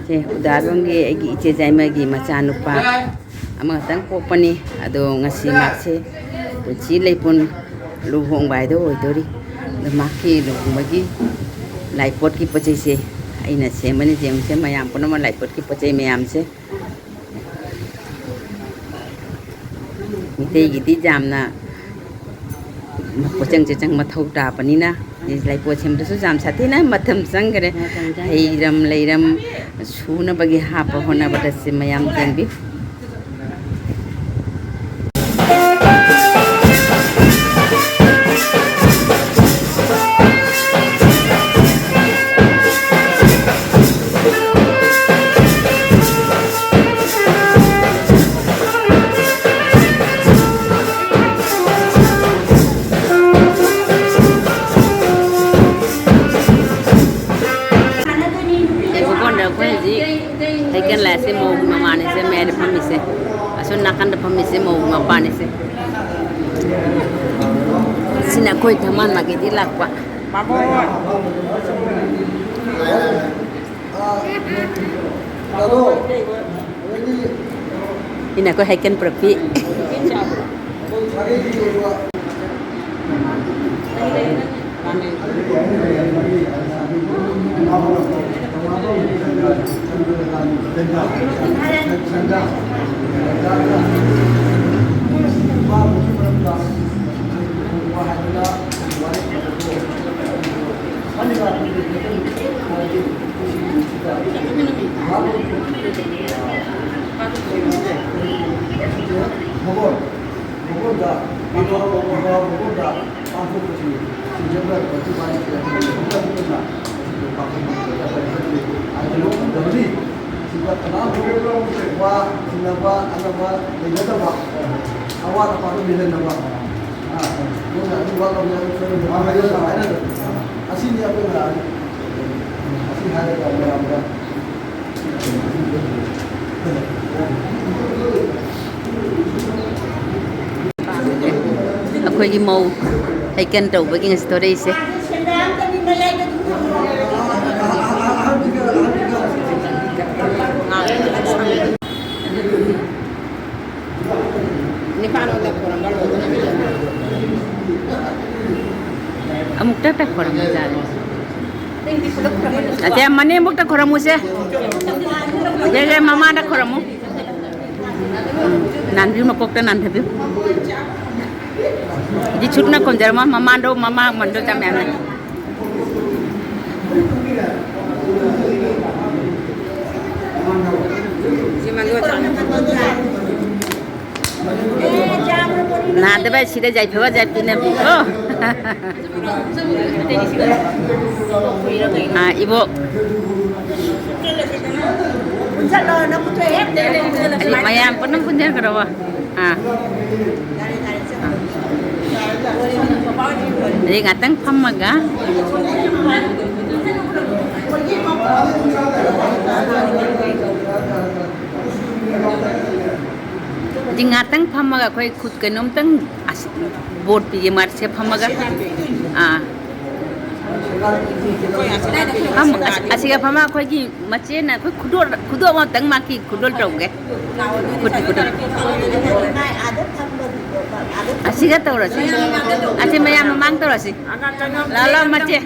제 우다롱게 애기 이제 자이마기 마차 누파 아마 땅 뽑더니 아도 ngasi 막세 지 레이폰 luhongba do oidori maki luhongbagi laipot ki pachai se aina semani jem se mayam punama laipot ki pachai mayam se mitei giti jamna pochang chang mathau ta panina laipot sem su jam satina matham sangre heiram leiram suna bagi hapa hona bata se mayam jengbi heikan la se mo mama ne se mere pamise aso nakan da pamise mo mapa ne se sina koi thaman ma ge di lakwa babo ina ko heikan propi ako'y mau heikan daw baging story se amuk tak koram jalan ate mane muk tak koramu se je mama tak koramu nanti makok ta nan thabi di chutna konjar mama do mama mando chamyana nah deba sida jai phewa jai pina bi oh ah ibu mayam pernah punjar kerawa ah jadi ngatang pamaga jadi ngatang pamaga koi khud ke nom tang board pi mar se pamaga ah asiga pama koi ki mache na koi khudor ma tang ma ki khudol tauge khudol asiga taurasi ase mayam mang taurasi lala mache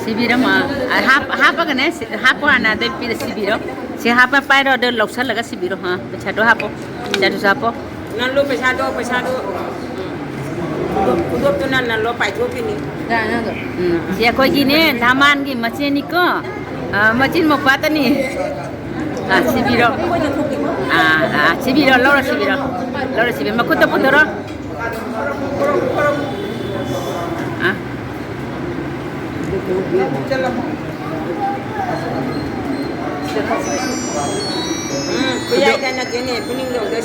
sibiro ma hapa kane hapa ana de pi sibiro si hapa pairo de loksa laga sibiro ha chado hapo chado sapo nan lo pesado kudop to nan lo pai tho pini da na do si ko gini dhaman gi macheni ko machin mo patani sibiro sibiro lora sibiro makuta putoro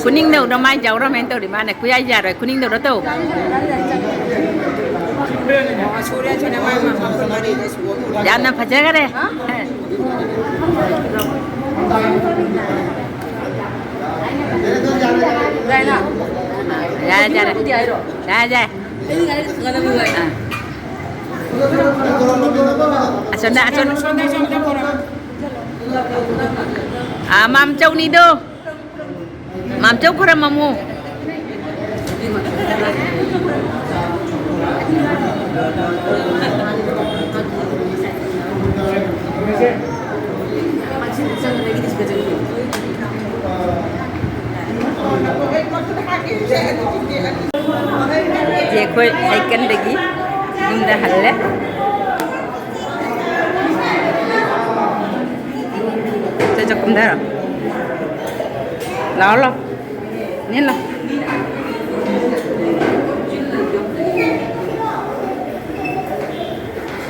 kuning đâu đâu mai giàu đâu men tàu đi mà này quý ai già rồi kuning đâu đó tàu jangan nak baca kan deh ya ya ason mam châu ni do mam châu kurang mamu je khoi heikan lagi bunda halle cocok dah lo ni lah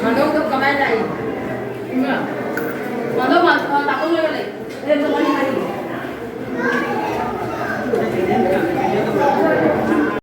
Mana tu kamera ni? Mana? Mana tak boleh ni?